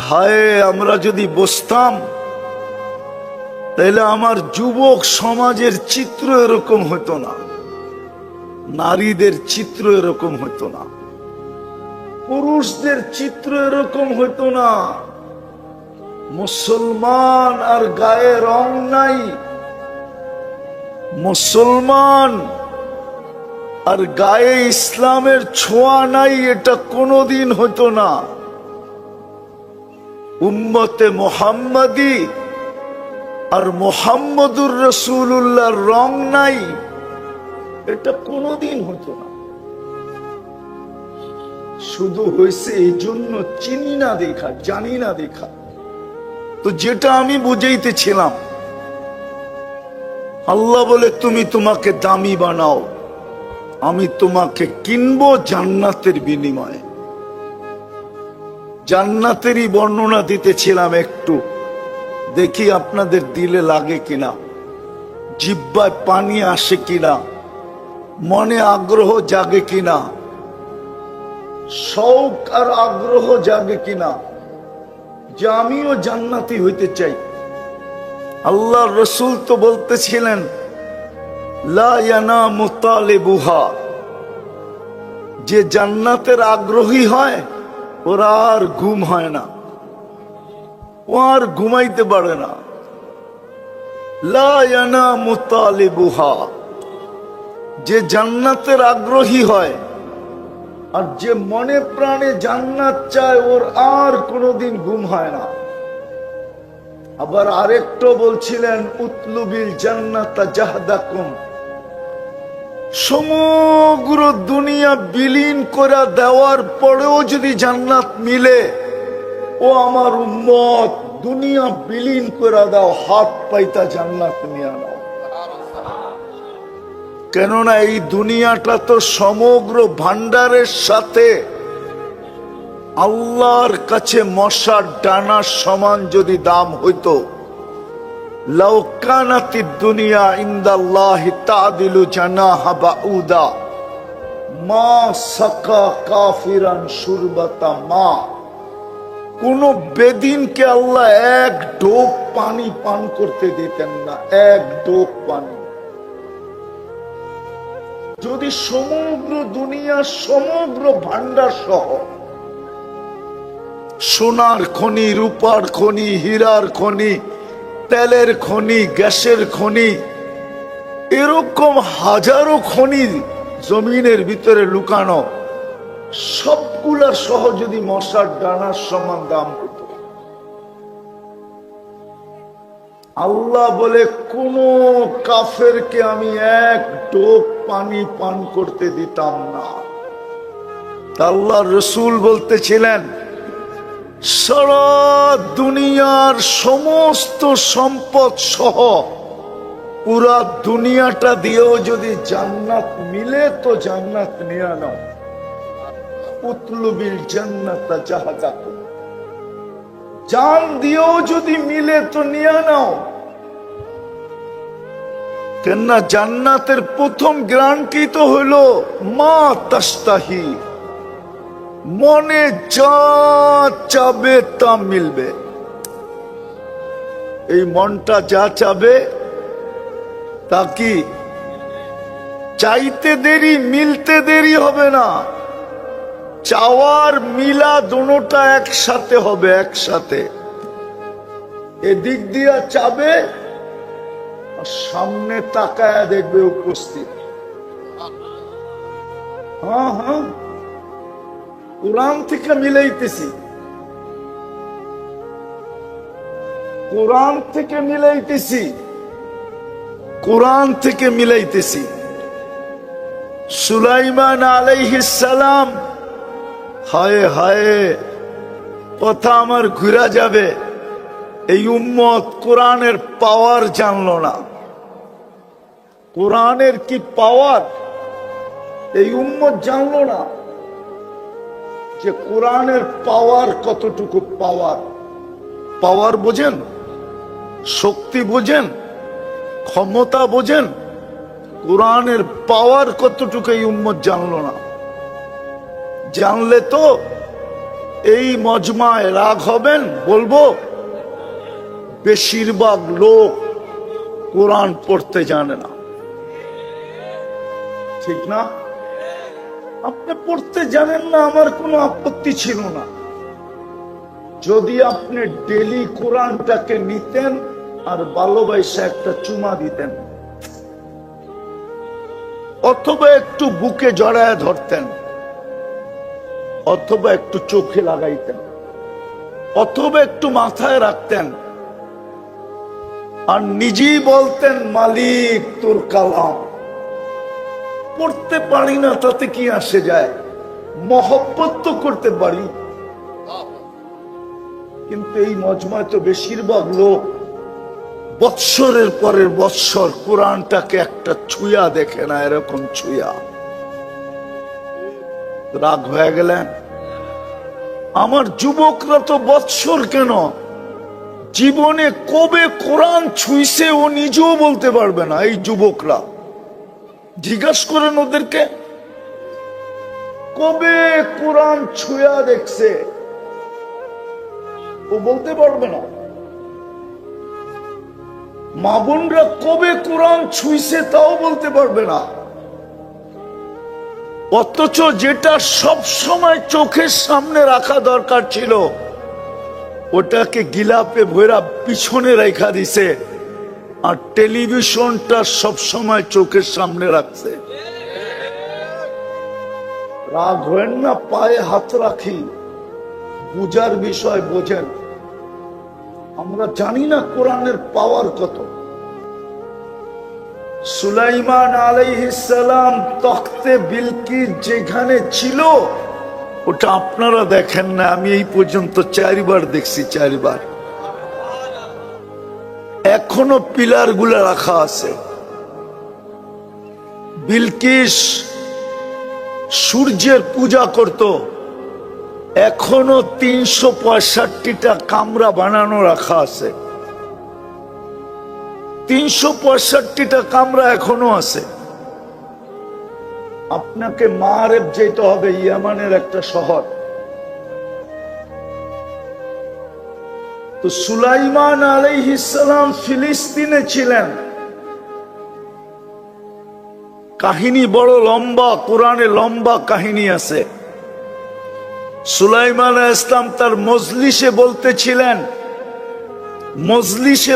হায় আমরা যদি বসতাম তাহলে আমার যুবক সমাজের চিত্র এরকম হতো না, নারীদের চিত্র এরকম হতো না, পুরুষদের চিত্র এরকম হতো না। মুসলমান আর গায়ে রং নাই, মুসলমান আর গায়ে ইসলামের ছোঁয়া নাই, এটা কোনোদিন হতো না। উম্মতে মুহাম্মাদি আর মুহাম্মদুর রাসূলুল্লাহর রং নাই, এটা কোনোদিন হতো না। শুধু হয়েছে এই জন্য চিনি না দেখা, জানি না দেখা। তো যেটা আমি বুঝাইতেছিলাম, আল্লাহ বলে তুমি তোমাকে দামি বানাও, আমি তোমাকে কিনবো জান্নাতের বিনিময়ে। জান্নাতেরই বর্ণনা দিতেছিলাম একটু, দেখি আপনাদের দিলে লাগে কিনা, জিহ্বায় পানি আসে কিনা, মনে আগ্রহ জাগে কিনা, শৌক আর আগ্রহ জাগে কিনা যে আমিও জান্নাতি হইতে চাই। আল্লাহ রসুল তো বলতেছিলেন লা ইয়ানামু তালিবুহা, যে জান্নাতের আগ্রহী হয় ওরা আর ঘুম হয় না, ও আর ঘুমাইতে পারে না। লা ইয়ানামু তালিবুহা, যে জান্নাতের আগ্রহী হয় আর যে মনে প্রাণে জান্নাত চায় ওর আর কোনোদিন ঘুম হয় না। আবার আরেকটা বলছিলেন উতলুবিল জান্নাতা জাহদাকুম, সমগ্র দুনিয়া বিলীন করে দেওয়ার পরেও যদি জান্নাত মিলে, ও আমার উম্মত দুনিয়া বিলীন করে দাও, হাত পাইতা জান্নাত নিয়ে নাও। কেননা এই দুনিয়াটা তো সমগ্র ভান্ডারের সাথে আল্লাহর কাছে মশার ডানার সমান যদি দাম হইতো, লাউ কানাতিদ দুনিয়া ইনদাল্লাহি তাদিলু জানাহা বাউদা মা সাকা কাফিরান শুরবাতা মা, কোন বেদিনকে আল্লাহ এক ডোক পানি পান করতে দিতেন না, এক ডোক পানি। যদি সমগ্র দুনিয়া সমগ্র ভান্ডার সহ সোনার খনি, রূপার খনি, হীরার খনি, তেলের খনি, গ্যাসের খনি, এরকম হাজারো খনি জমিনের ভিতরে লুকানো, সবগুলা সহ যদি মশার ডানার সমান দাম হতো, আল্লাহ বলে কোন কাফেরকে আমি এক টোপ পানি পান করতে দিতাম না। আল্লাহ রসুল বলতেছিলেন সারা দুনিয়ার সমস্ত সম্পদ সহ পুরা দুনিয়াটা দিয়েও যদি জান্নাত মিলে তো জান্নাত নিয়ে নাও। উতলুবিল জান্নাতা জাহদাকুম, জান দিয়েও যদি মিলে তো নিয়ে নাও। কেননা জান্নাতের প্রথম গ্যারান্টি তো হলো মা তাস্তাহি, মনে যা চাবে তা মিলবে। এই মনটা যা চাবে তা কি চাইতে দেরি, মিলতে দেরি হবে না। চাওয়ার মিলা দুটোটা একসাথে হবে, একসাথে। এদিক দিয়া চাবে আর সামনে তাকায়া দেখবে উপস্থিত। হ্যাঁ হ্যাঁ, কোরআন থেকে মিলাইতেছি, কোরআন থেকে মিলাইতেছি, কোরআন থেকে মিলাইতেছি। সুলাইমান আলাইহিস সালাম, হায় হায় কথা আমার ঘুরা যাবে, এই উম্মত কোরআনের পাওয়ার জানলো না। কোরআনের কি পাওয়ার এই উম্মত জানলো না, যে কোরআনের পাওয়ার কতটুকু। পাওয়ার, পাওয়ার বোঝেন, শক্তি বোঝেন, ক্ষমতা বোঝেন, কোরআনের পাওয়ার কতটুকু এই উম্মত জানলো না। জানলে তো এই মজমায় রাগ হবেন বলবো, বেশিরভাগ লোক কোরআন পড়তে জানে না, ঠিক না? আপনি পড়তে জানেন না, আমার কোনো আপত্তি ছিল না যদি আপনি ডেলি কোরআনটাকে নিতেন আর ভালোবাসা একটা চুমা দিতেন, অথবা একটু বুকে জড়ায় ধরতেন, অথবা একটু চোখে লাগাইতেন, অথবা একটু মাথায় রাখতেন, আর নিজেই বলতেন মালিক তোর কালাম। পড়তে পারি না তাতে কি আসে যায়, মহব্বত তো করতে পারি। কিন্তু এই মজমায় তো বেশিরভাগ লোক বৎসরের পরের বৎসর কোরআনটাকে একটা ছুঁয়া দেখে না, এরকম ছুঁয়া। রাগ হয়ে গেলেন? আমার যুবকরা তো বৎসর কেন, জীবনে কবে কোরআন ছুঁইছে ও নিজেও বলতে পারবে না। এই যুবকরা জিজ্ঞাসা করেন ওদেরকে, কবে কোরআন ছুঁয়া দেখছে, ও বলতে পারবে না। মা বোনরা কবে কোরআন ছুঁইছে তাও বলতে পারবে না। অথচ যেটা সব সময় চোখের সামনে রাখা দরকার ছিল ওটাকে গিলাপে ভরা পিছনে রেখা দিছে, আর টেলিভিশনটা সব সময় চোখের সামনে রাখছে। রাগ হয় না, পায়ে হাত রাখি, বুঝার বিষয় বোঝেন। আমরা জানি না কোরআনের পাওয়ার কত। সুলাইমান আলাইহিস সালাম তখতে বিলকিস যেখানে ছিল ওটা আপনারা দেখেন না, আমি এই পর্যন্ত 4 বার দেখছি, 4 বার। এখনো পিলার গুলা রাখা আছে। বিলকিস সূর্যের পূজা করত, এখনো 365টা কামরা বানানো রাখা আছে। 365টা কামরা এখনো আছে। আপনাকে মারেব যেতে হবে, ইয়ামানের একটা শহর। তো সুলাইমান আলাইহিস সালাম ফিলিস্তিনে ছিলেন। কাহিনী বড় লম্বা, কোরআনে লম্বা কাহিনী আছে। সুলাইমান আলাইহিস সালাম তার মজলিসে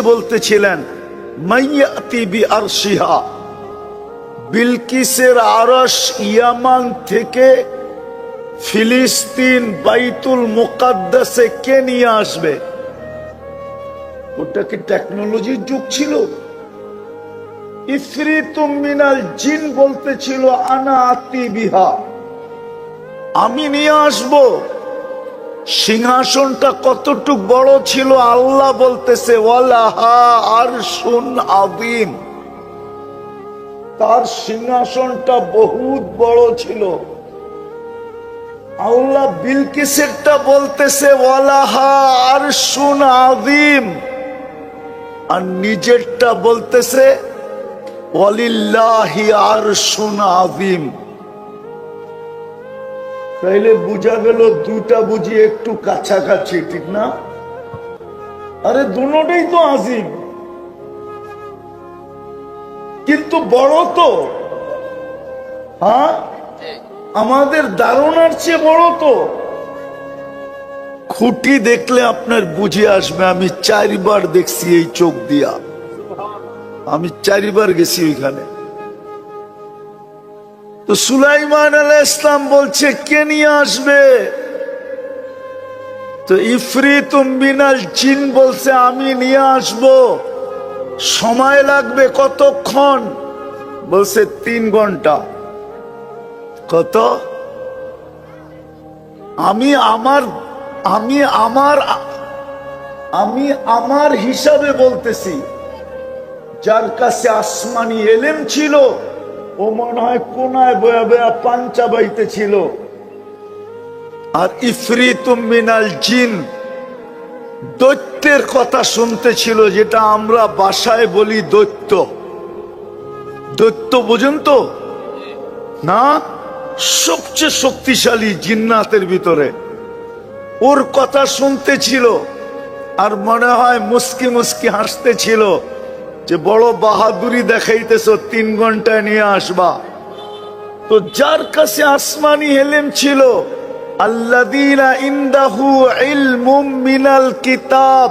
বলতেছিলেন মাইয়াতি বিআরশিহা, বিলকিসের আরশ ইয়ামান থেকে ফিলিস্তিন বাইতুল মুকাদ্দাসে কে নিয়ে আসবে? ওটা কি টেকনোলজির যুগ ছিল? ইফরিতুম মিনাল জিন বলতেছিল আনা আতি বিহা, আমি নিয়ে আসব। সিংহাসনটা কতটুক বড় ছিল আল্লাহ বলতেছে ওয়ালাহা আরশুন আযীম, তার সিংহাসনটা বহুত বড় ছিল। আল্লাহ বিলকিসেরটা বলতেছে ওয়ালাহা আরশুন আযীম, আর নিজেরটা বলতেছে ওয়ালিল্লাহি আরশুন আযীম। তাইলে বুঝা গেল দুটা বুঝি একটু কাছাকাছি, ঠিক না? আরে দুটোটাই তো আযীম, কিন্তু বড় তো। হ্যাঁ, আমাদের ধারণার চেয়ে বড় তো। খুঁটি দেখলে আপনার বুঝে আসবে। আমি 4 বার দেখছি এই চোখ দিয়া, আমি 4 বার গেছি ওইখানে। তো সুলাইমান আলাইহিস সালাম বলছে কে নিয়ে আসবে? তো ইফরিতুম মিনাল জিন বলছে আমি নিয়ে আসব। সময় লাগবে কতক্ষণ? বলছে 3 ঘন্টা। কত? আমি আমার হিসাবে বলতেছি। যার কাছে আসমানি এলেম ছিল ও মনে হয় কোনায় বয়া বয়া পাঞ্চা বাইতে ছিল। আর ইফরিতুম মিনাল জিন দৈত্যের কথা শুনতেছিল, যেটা আমরা ভাষায় বলি দৈত্য। দৈত্য বোঝেন তো না? সবচেয়ে শক্তিশালী জিন্নাতের ভিতরে। ওর কথা শুনতেছিল আর মনে হয় মুস্কি মুস্কি হাসতেছিল যে বড় বাহাদুরি দেখাইতেছ, 3 ঘন্টায় নিয়ে আসবা। তো যার কাছে আসমানি ইলম ছিল, আল্লাযীনা ইনদাহু ইলমুম মিনাল কিতাব,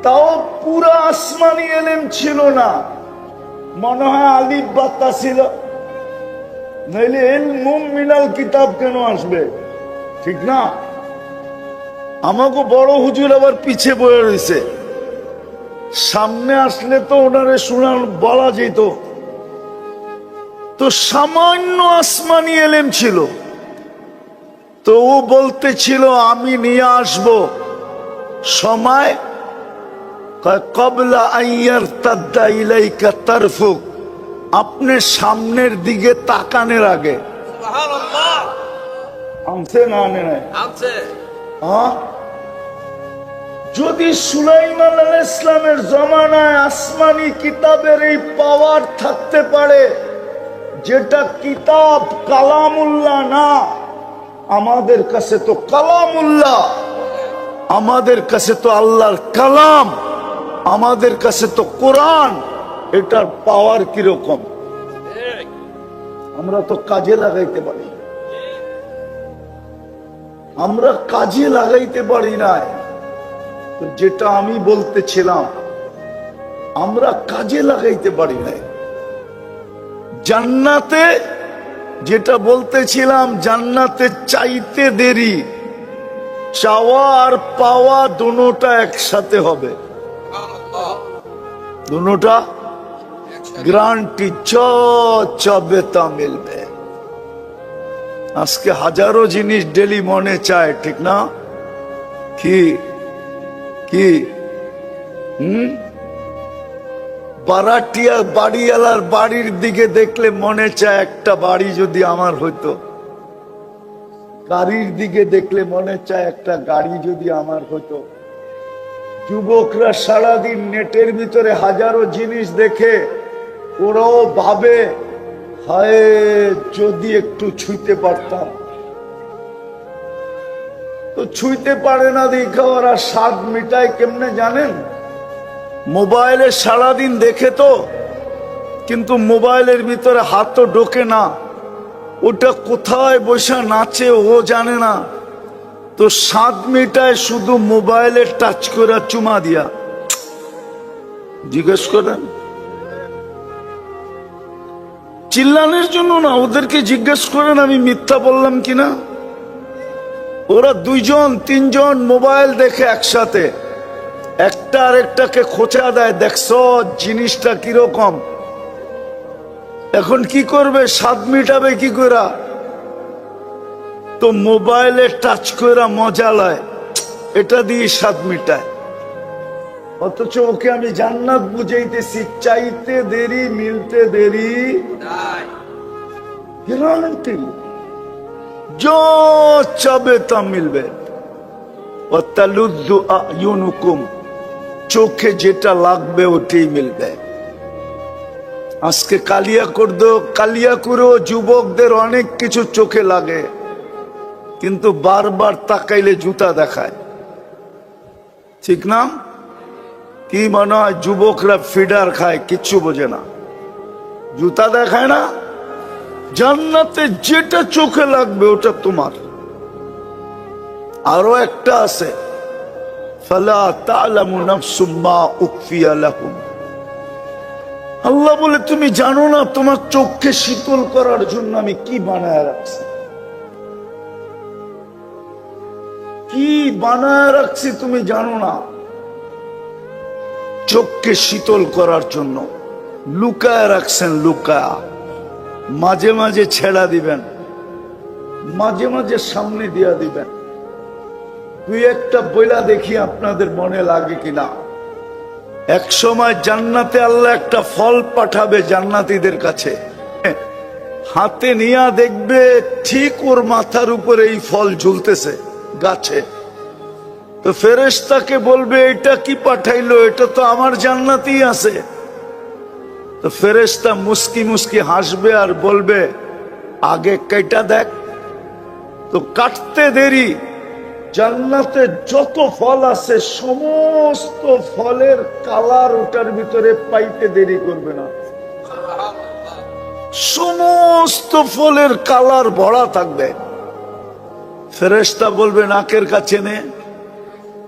তাও পুরো আসমানি ইলম ছিল না, মনে হয় আলিফ বাতা ছিল, নইলে ইলমুম মিনাল কিতাব কেন আসবে? ঠিক না? আমাকে বড় হুজুর আবার পিছে বয়ে রয়েছে, সামনে আসলে তো ওনারে শোনার বলা যেত। তো সামান্য আসমানি ইলম ছিল, তো ও বলতেছিল আমি নিয়ে আসব সময়, ক্বাবলা আন ইয়ারতাদ্দা ইলাইকা তারফুক, আপনি সামনের দিকে তাকানোর আগে। সুবহানাল্লাহ। আনছে না আনে নাই? আনছে। হ্যাঁ, যদি সুলাইমান আলাইহিস সালামের জমানায় আসমানি কিতাবের এই পাওয়ার থাকতে পারে, যেটা কিতাব কালামুল্লাহ না, আমাদের কাছে তো কালামুল্লাহ, আমাদের কাছে তো আল্লাহর কালাম, আমাদের কাছে তো কোরআন, এটার পাওয়ার কিরকম আমরা তো কাজে লাগাইতে পারি, আমরা কাজে লাগাইতে পারি না। যেটা আমি বলতেছিলাম, আমরা কাজে লাগাইতে পারি না। জান্নাতে, যেটা বলতেছিলাম, জান্নাতে চাইতে দেরি, চাওয়া আর পাওয়া দুটোটা একসাথে হবে, দুটোটা গ্যারান্টি, চাবে তা মিলবে। আজকে হাজারো জিনিস ডেলি মনে চায়, ঠিক না? কি কি বারাটিয়া বাড়িওয়ালার বাড়ির দিকে দেখলে মনে চায় একটা বাড়ি যদি আমার হইতো, গাড়ির দিকে দেখলে মনে চায় একটা গাড়ি যদি আমার হতো। যুবকরা সারাদিন নেটের ভিতরে হাজারো জিনিস দেখে, ওরাও ভাবে হায় যদি একটু ছুঁইতে পারতাম, তো ছুঁইতে পারে না দেখে ওরা স্বাদ মিটায় কেমনে জানেন? মোবাইলে সারাদিন দেখে তো, কিন্তু মোবাইলের ভিতরে হাত তো ঢোকে না, ওটা কোথায় বসে নাচে ও জানে না, তো স্বাদ মিটায় শুধু মোবাইলে টাচ করে চুমা দিয়া। জিজ্ঞেস করেন, চিল্লানোর জন্য না, ওদেরকে জিজ্ঞেস করেন আমি মিথ্যা বললাম কিনা। ওরা 2 জন 3 জন মোবাইল দেখে একসাথে, একটা আরেকটাকে খোঁচা দেয়, দেখছো জিনিসটা কিরকম। এখন কি করবে? স্বাদ মিটাবে কি করে? তো মোবাইলে টাচ করে মজা লয়, এটা দিয়ে স্বাদ মিটায়। অথচ ওকে আমি জান্নাত বুঝাইতেছি, চাইতে দেরি মিলতে দেরি, গ্যারান্টি जो চাবে তা মিলবে। ওয়াতালুযু আয়ুনুকুম, চোখে যেটা লাগবে ওটাই মিলবে। আজকে কালিয়াকুড়েও যুবকদের অনেক কিছু চোখে লাগে, কিন্তু বারবার তাকাইলে জুতা দেখায়, ঠিক না? কি মনে হয় যুবকরা ফিডার খায়, কিচ্ছু বোঝে না, জুতা দেখায় না। জান্নাতে যেটা চোখে লাগবে ওটা তোমার। আরো একটা আছে, ফালা তা'লামু নাফসুম মা উখফিয়া লাহুম, আল্লাহ বলে তুমি জানো না তোমার চোখকে শীতল করার জন্য আমি কি বানায় রাখছি, কি বানায় রাখছি তুমি জানো না। চোখকে শীতল করার জন্য লুকায় রাখছেন, লুকায়া। মাঝে মাঝে ছেড়া দিবেন, মাঝে মাঝে সামনে দিয়া দিবেন। 2-1টা বইলা দেখি আপনাদের মনে লাগে কিনা। এক সময় জান্নাতে আল্লাহ একটা ফল পাঠাবে জান্নাতীদের কাছে, হাতে নিয়া দেখবে ঠিক ওর মাথার উপরে এই ফল ঝুলতেছে গাছে। তো ফেরেশতাকে বলবে এটা কি পাঠাইলো, এটা তো আমার জান্নাতেই আছে। তো ফেরেশতা মুস্কি মুস্কি হাসবে আর বলবে আগে কেটা দেখ। তো তো কাটতে দেরি। জান্নাতে যত ফল আছে সমস্ত ফলের কালার ওটার ভিতরে পাইতে দেরি করবে না। সমস্ত ফলের কালার ভরা থাকবে। ফেরেশতা বলবে নাকের কাছে নে।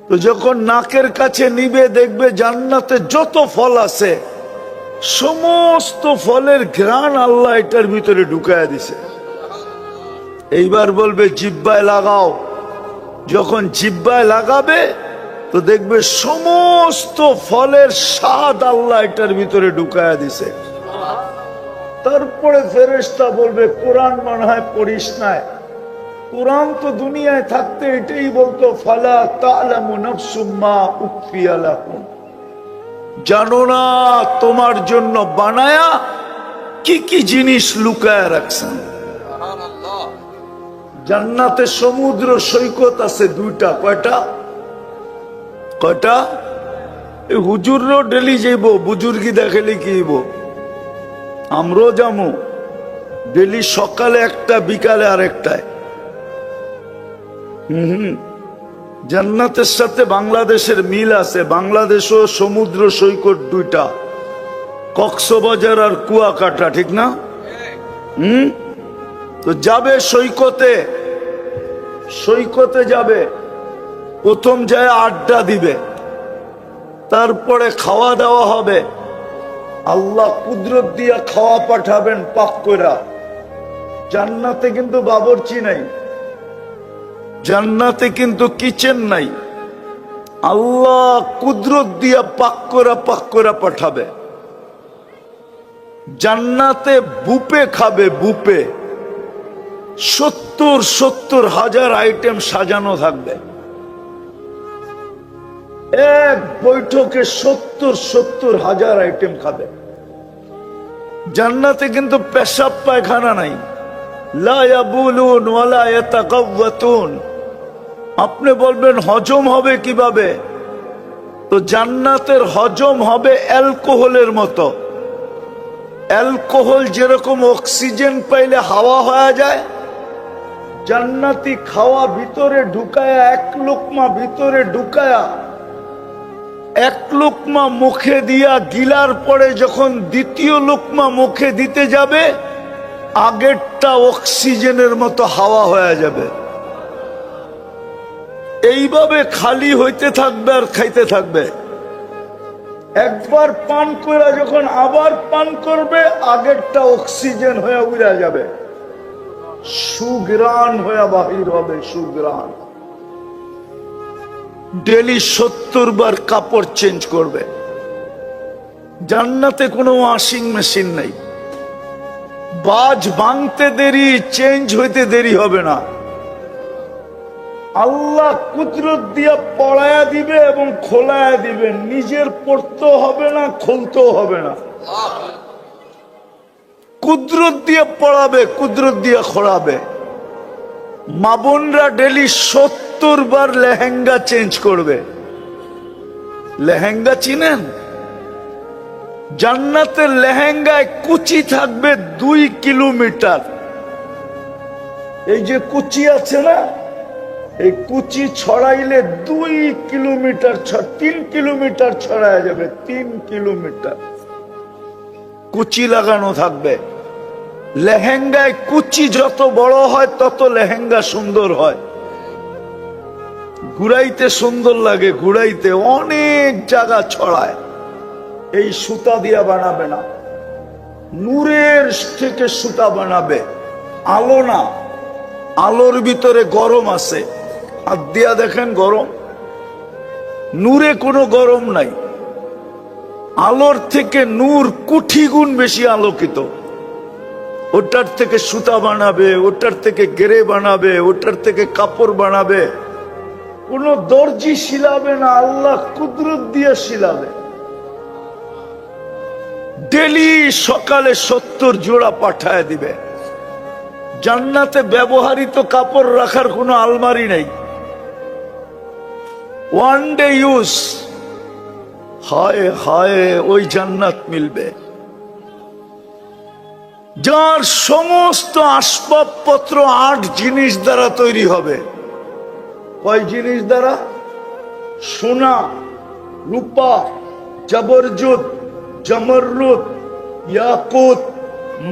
তো যখন নাকের কাছে নিবে দেখবে জান্নাতে যত ফল আছে সমস্ত ফলের ঘ্রাণ আল্লাহ এটার ভিতরে ঢুকায়া দিছে। এইবার বলবে জিহ্বায় লাগাও। যখন জিহ্বায় লাগাবে তো দেখবে সমস্ত ফলের স্বাদ আল্লাহ এটার ভিতরে ঢুকায়া দিছে। তারপরে ফেরেশতা বলবে কোরআন মনে হয় পড়িস নাই। কোরআন তো দুনিয়ায় থাকতে এটাই বলতো ফালা তা'লামু নাফসুম মা উখফিয়া লাহুম, জানো না তোমার জন্য বানায়া কি কি জিনিস লুকায়া রাখছেন। জান্নাতে সমুদ্র সৈকত আছে দুইটা। কয়টা? কয়টা? এই হুজুরও ডেলি যাইব, বুজুর্গি দেখালে কি হইব? আমরাও যাবো ডেলি, সকালে একটা বিকালে আরেকটায়। জান্নাতের সাথে বাংলাদেশের মিল আছে। বাংলাদেশও সমুদ্র সৈকত দুইটা, কক্সবাজার আর কুয়াকাটা, ঠিক না? তো যাবে সৈকতে, সৈকতে যাবে, প্রথম যায় আড্ডা দিবে, তারপরে খাওয়া দাওয়া হবে। আল্লাহ কুদরত দিয়া খাওয়া পাঠাবেন পাক কইরা। জান্নাতে কিন্তু বাবুর্চি নাই, জান্নাতে কিন্তু কিচেন নাই। আল্লাহ কুদরত দিয়া পাক করা পাঠাবে। জান্নাতে বুপে খাবে, বুপে 70,000 আইটেম সাজানো থাকবে। এক বৈঠকে 70,000 আইটেম খাবে। জান্নাতে কিন্তু পেশাব পায়খানা নাই। লা ইয়াবুলুন ওয়ালা ইয়াতাকাওয়াতুন। আপনি বলবেন হজম হবে কিভাবে? তো জান্নাতের হজম হবে অ্যালকোহলের মতো। অ্যালকোহল যেরকম অক্সিজেন পাইলে হাওয়া হয়ে যায়, জান্নাতি খাওয়া ভিতরে ঢুকায়া, এক লোকমা ভিতরে ঢুকায়া, এক লোকমা মুখে দিয়া গিলার পরে যখন দ্বিতীয় লোকমা মুখে দিতে যাবে, আগেরটা অক্সিজেনের মতো হাওয়া হয়ে যাবে। এইভাবে খালি হইতে থাকবে আর খাইতে থাকবে। একবার পান করে যখন আবার পান করবে, আগেরটা অক্সিজেন হয়ে উড়ে যাবে, সুগ্রাণ হয়ে বাহির হবে, সুগ্রাণ। ডেলি 70 বার কাপড় চেঞ্জ করবে। জান্নাতে কোনো ওয়াশিং মেশিন নাই। বাজ ভাঙতে দেরি, চেঞ্জ হইতে দেরি হবে না। আল্লাহ কুদরত দিয়া পড়ায়া দিবে এবং খোলায়া দিবে। নিজের পড়তেও হবে না, খুলতেও হবে না। কুদরত দিয়ে পড়াবে, কুদরত দিয়ে খোলাবে। মা বোনরা ডেলি 70 বার লেহেঙ্গা চেঞ্জ করবে। লেহেঙ্গা চিনেন? জান্নাতের লেহেঙ্গায় কুচি থাকবে 2 কিলোমিটার। এই যে কুচি আছে না, এই কুচি ছড়াইলে 2 কিলোমিটার, 3 কিলোমিটার ছড়ায় যাবে। 3 কিলোমিটার কুচি লাগানো থাকবে। লেহেঙ্গায় কুচি যত বড় হয় তত লেহেঙ্গা সুন্দর হয়। ঘুরাইতে সুন্দর লাগে, ঘুরাইতে অনেক জায়গা ছড়ায়। এই সুতা দিয়া বানাবে না, নূরের থেকে সুতা বানাবে। আলো না, আলোর ভিতরে গরম আছে, হাত দিয়া দেখেন গরম। নূরে কোনো গরম নাই। আলোর থেকে নূর কোটি গুণ বেশি আলোকিত। ওটার থেকে সুতা বানাবে, ওটার থেকে গেরে বানাবে, ওটার থেকে কাপড় বানাবে। কোন দর্জি শিলাবে না, আল্লাহ কুদরত দিয়ে শিলাবে। ডেলি সকালে 70 জোড়া পাঠায় দিবে। জান্নাতে ব্যবহৃত কাপড় রাখার কোনো আলমারি নেই। One day use. হায় হায়, ওই জান্নাত মিলবে। যার সমস্ত আসবাবপত্র 8 জিনিস দ্বারা তৈরি হবে। কয় জিনিস দ্বারা? সোনা, রূপা, জবরজুত, জমরুত, ইয়াকুত,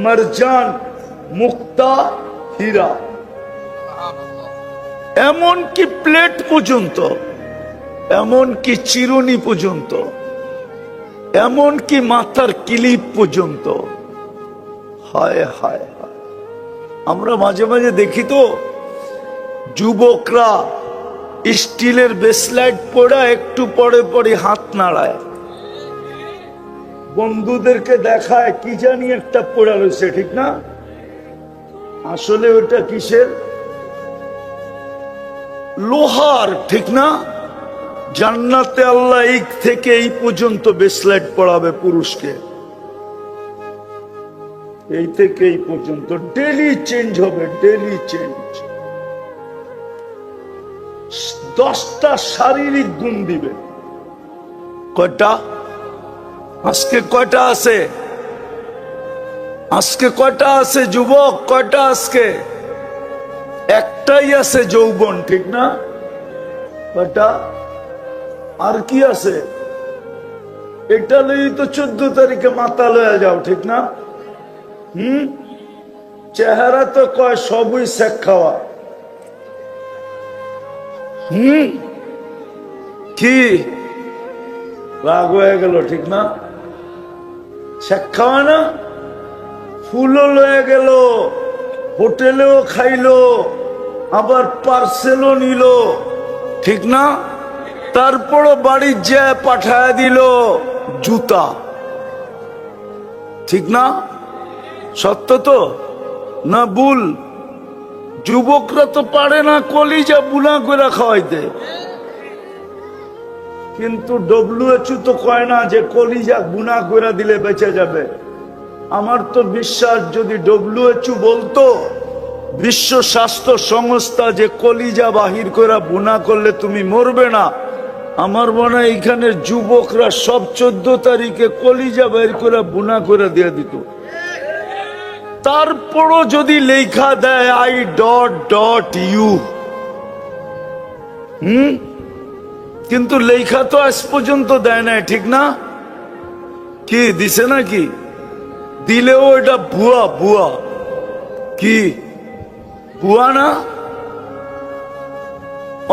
মারজান, মুক্তা, হীরা। এমন কি প্লেট পর্যন্ত, এমন কি চিরুনি পর্যন্ত, এমন কি মাথার ক্লিপ পর্যন্ত। হায় হায় হায়, আমরা মাঝে মাঝে দেখি তো যুবকরা স্টিলের ব্রেসলেট পরে একটু পরে পরে হাত নাড়ায়, বন্ধুদেরকে দেখায় কি জানি একটা পড়া রয়েছে, ঠিক না? আসলে ওটা কিসের? লোহার, ঠিক না? জান্নাতে আল্লাহ এই থেকে এই পর্যন্ত ব্রেসলেট পড়াবে পুরুষকে, এই থেকে এই পর্যন্ত। ডেলি চেঞ্জ হবে, ডেলি চেঞ্জ। 10টা শারীরিক গুণ দিবে। কয়টা? আজকে কয়টা আছে? আজকে কয়টা আছে যুবক? কয়টা আজকে? একটাই আছে, যৌবন, ঠিক না? কয়টা? আর কি আছে? এটা লই তো 14 তারিখে মাথা লয়ে যাও, ঠিক না? চেহারা তো কয় সবই শেখ খাওয়া। কি রাগ হয়ে গেল, ঠিক না? শেখ খাওয়া না? ফুলও লয়ে গেল, হোটেলেও খাইলো, আবার পার্সেলও নিল, ঠিক না? তারপরও বাড়ি যে পাঠায় দিল জুতা, ঠিক না? সত্য তো না ভুল? যুবকরা তো পারে না কলিজা বুনা করে খাওয়াইতে, কিন্তু WHO তো কয় না যে কলিজা বুনা করে দিলে বেঁচে যাবে। আমার তো বিশ্বাস যদি WHO বলতো, বিশ্ব স্বাস্থ্য সংস্থা, যে কলিজা বাহির করে বুনা করলে তুমি মরবে না, আমার মনে হয় এখানের যুবকরা সব 14 তারিখে কলিজা বের করে বুনা করে দিয়ে দিত। তারপরও যদি লেখা দেয় I.U, কিন্তু লেখা তো আজ পর্যন্ত দেয় না, ঠিক না? কি দিছে নাকি? দিলেও এটা ভুয়া, ভুয়া। কি ভুয়া না?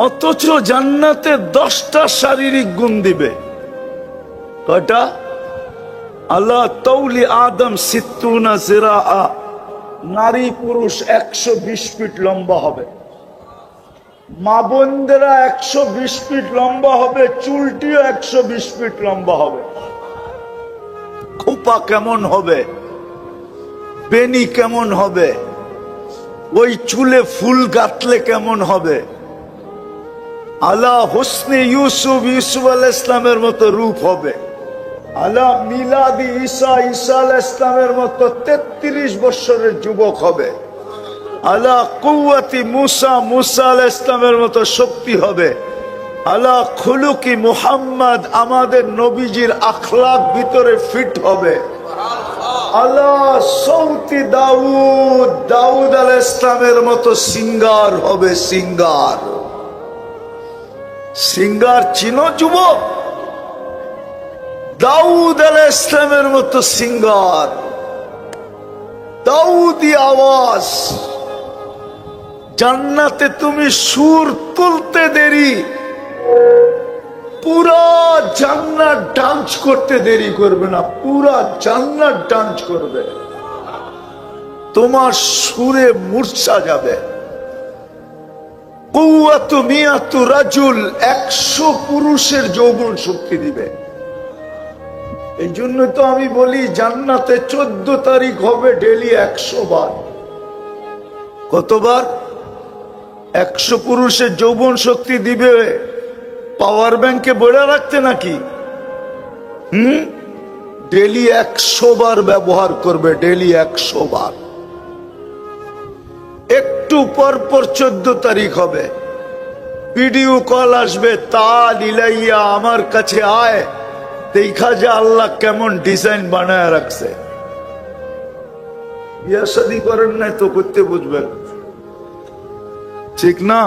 অথচ জান্নাতে 10টা শারীরিক গুণ দিবে। কয়টা? আল্লাহ তৌলি আদম 60 জিরাআ, নারী পুরুষ 120 ফিট লম্বা হবে। মা বোনদেরা 120 ফিট লম্বা হবে, চুলটিও 120 ফিট লম্বা হবে। খোপা কেমন হবে, বেনি কেমন হবে, ওই চুলে ফুল গাঁথলে কেমন হবে। আলা হুসনে ইউসুফ, ইউসুফ আলাইহিস সালামের মতো রূপ হবে। আলা মিলাদি ঈসা, ঈসা আলাইহিস সালামের মতো 33 বছরের যুবক হবে। আলা কুওয়াতি মুসা, মুসা আলাইহিস সালামের মতো শক্তি হবে। আলা খুলুকি মুহাম্মদ, আমাদের নবীজির আখলাক ভিতরে ফিট হবে। আলা সৌতি দাউদ, দাউদ আলাইহিস সালামের মতো সিঙ্গার হবে। সিঙ্গার, সিঙ্গার চিনো যুবক? দাউদ আলাইহিস সালামের মতো সিঙ্গার, দাউদি আওয়াজ। জান্নাতে তুমি সুর তুলতে দেরি, পুরা জান্নাত ডান্স করতে দেরি করবে না, পুরা জান্নাত ডান্স করবে। তোমার সুরে মূর্ছা যাবে। কুওয়াতু মিয়াতু রাজুল, 100 পুরুষের যৌবন শক্তি দিবে। এই জন্য তো আমি বলি জান্নাতে 14 তারিখ হবে ডেলি 100 বার। কতবার? 100 পুরুষের যৌবন শক্তি দিবে। পাওয়ার ব্যাংকে বইরা রাখতে নাকি? ডেলি 100 বার ব্যবহার করবে, ডেলি 100 বার। একটু পর পর 14 তারিখ হবে, ভিডিও কল আসবে, তা লিলাইয়া আমার কাছে আয়, দেখা যে আল্লাহ কেমন ডিজাইন বানায় রাখছে। বিয়া শাদী করেন নাই তো করতে বুঝবেন, ঠিক না?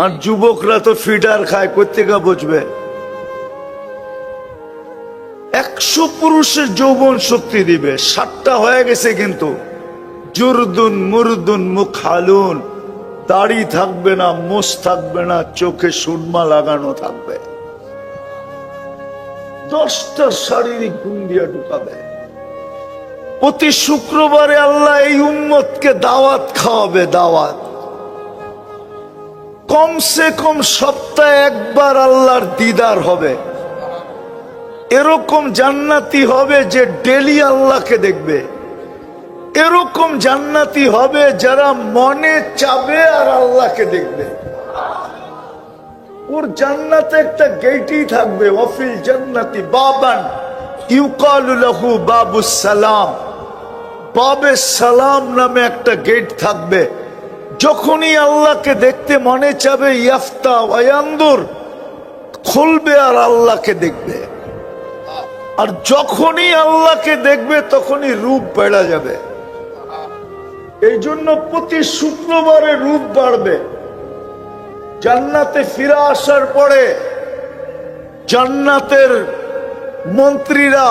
আর যুবকরা তো ফিডার খায়, করতে গা বুঝবে। 100 পুরুষের যৌবন শক্তি দিবে, 60টা হয়ে গেছে কিন্তু জুরদুন মুরদুন মুখালুন, দাড়ি থাকবে না, মোষ থাকবে না, চোখে সুরমা লাগানো থাকবে, 10টা শারীরিক গুণ দিয়া ঢুকাবে। প্রতি শুক্রবারে আল্লাহ এই উম্মতকে দাওয়াত খাওয়াবে, দাওয়াত। কমসে কম সপ্তাহে একবার আল্লাহর দিদার হবে। এরকম জান্নাতি হবে যে ডেলি আল্লাহকে দেখবে। এরকম জান্নাতি হবে যারা মনে চাবে আর আল্লাহকে দেখবে। ওর জান্নাতে একটা গেটই থাকবে, ওয়াফিল জান্নাতি বাবান ইউকালু লাহু বাবুস সালাম, বাবে সালাম নামে একটা গেট থাকবে। যখনই আল্লাহকে দেখতে মনে চাবে ইয়াফতা ওয়ায়ানদুর, খুলবে আর আল্লাহকে দেখবে। আর যখনই আল্লাহকে দেখবে তখনই রূপ বেড়ে যাবে। এই জন্য প্রতি শুক্রবারে রূপ বাড়বে। জান্নাতে ফিরে আসার পরে জান্নাতের মন্ত্রীরা,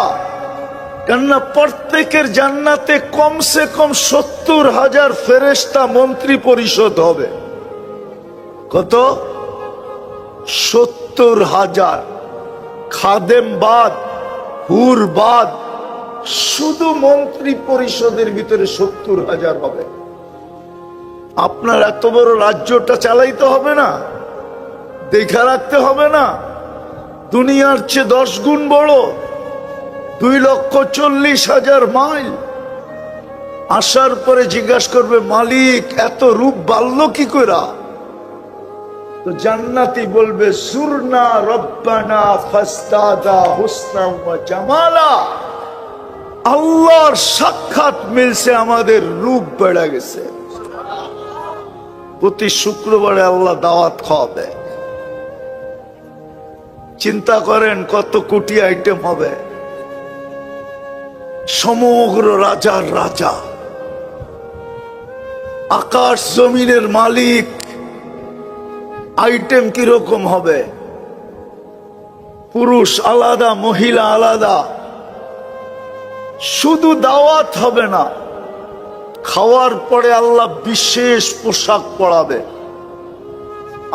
কেননা প্রত্যেকের জান্নাতে কমসে কম 70,000 ফেরেশতা মন্ত্রী পরিষদ হবে। কত? 70,000 খাদেম বাদ, হুর বাদ, শুধু মন্ত্রী পরিষদের ভিতরে 70,000 হবে। আপনার এত বড় রাজ্যটা চালাইতে হবে না, দেখা রাখতে হবে না? দুনিয়ার চেয়ে 10 গুণ বড়, 2,40,000 মাইল। আসার পরে জিজ্ঞাসা করবে, মালিক এত রূপ বাড়লো কি কইরা? তো জান্নাতি বলবে, সুরনা রব্বানা ফাস্তাদা হুসনা ওয়া জামালা, আল্লাহর সাক্ষাৎ মিলছে, আমাদের রূপ বেড়ে গেছে। প্রতি শুক্রবারে আল্লাহ দাওয়াত খাওয়াবে। চিন্তা করেন কত কোটি আইটেম হবে। সমগ্র রাজার রাজা, আকাশ জমিনের মালিক, আইটেম কিরকম হবে? পুরুষ আলাদা, মহিলা আলাদা। শুধু দাওয়াত হবে না, খাওয়ার পরে আল্লাহ বিশেষ পোশাক পরাবে,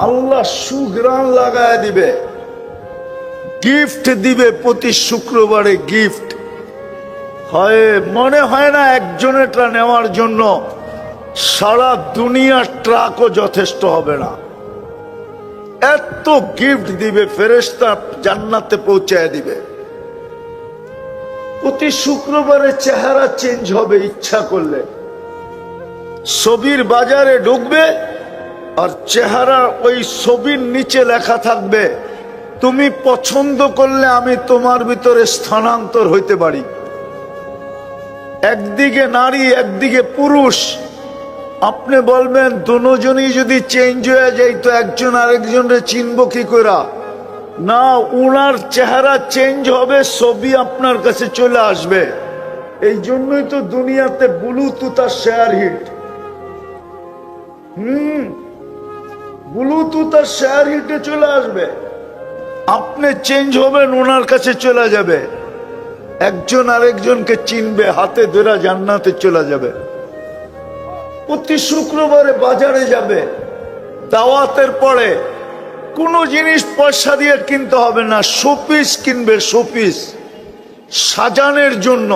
আল্লাহ সুঘ্রাণ লাগায় দিবে, গিফট দিবে। প্রতি শুক্রবারে গিফট হয়, মনে হয় না একজনেরটা নেওয়ার জন্য সারা দুনিয়ার ট্রাকও যথেষ্ট হবে না। এত গিফট দিবে, ফেরেশতা জান্নাতে পৌঁছায় দিবে। প্রতি শুক্রবারে চেহারা চেঞ্জ হবে ইচ্ছা করলে। ছবির বাজারে ঢুকবে আর চেহারা ওই ছবির নিচে লেখা থাকবে, তুমি পছন্দ করলে আমি তোমার ভিতরে স্থানান্তর হইতে পারি। একদিকে নারী, একদিকে পুরুষ। আপনি বলবেন দুজনই যদি চেঞ্জ হয়ে যায় তো একজন আরেকজনের চিনব কি করে? না, উনার চেহারা চেঞ্জ হবে, ছবি আপনার কাছে চলে আসবে। এই জন্যই তো দুনিয়াতে ব্লুটুথ আর শেয়ার হিট। ব্লুটুথ আর শেয়ার হিটে চলে আসবে। আপনি চেঞ্জ হবেন, ওনার কাছে চলে যাবে, একজন আরেকজনকে চিনবে, হাতে ধরে জান্নাতে চলে যাবে। প্রতি শুক্রবারে বাজারে যাবে, দাওয়াতের পরে কোনো জিনিস পয়সা দিয়ে কিনতে হবে না, শোপিস কিনবে, শোপিস সাজানোর জন্য।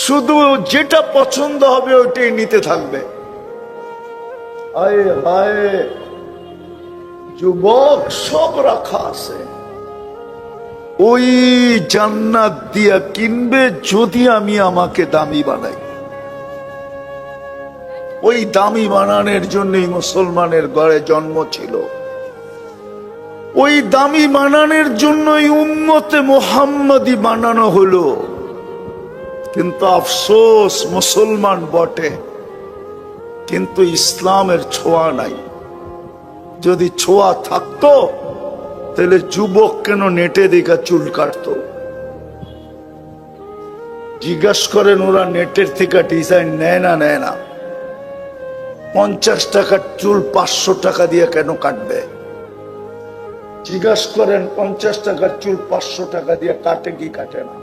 শুধু যেটা পছন্দ হবে ওইটাই নিতে থাকবে। হায় হায়, যুবক, সব রাখা আছে। ওই জান্নাত দিয়া কিনবে যদি আমি আমাকে দামি বানাই। ওই দামি বানানোর জন্যই মুসলমানের ঘরে জন্ম ছিল। ওই দামি বানানোর জন্যই উম্মতে মুহাম্মাদি বানানো হলো। কিন্তু আফসোস, মুসলমান বটে কিন্তু ইসলামের ছোঁয়া নাই। যদি ছোঁয়া থাকতো তাহলে যুবক কেন নেটে দেখা চুল কাটতো? জিজ্ঞাসা করেন ওরা নেটের থেকে ডিজাইন নেয় না 50 টাকার চুল 500 টাকা দিয়ে কেন কাটবে? জিজ্ঞাসা করেন 50 টাকার চুল 500 টাকা দিয়ে কাটে কি কাটে না?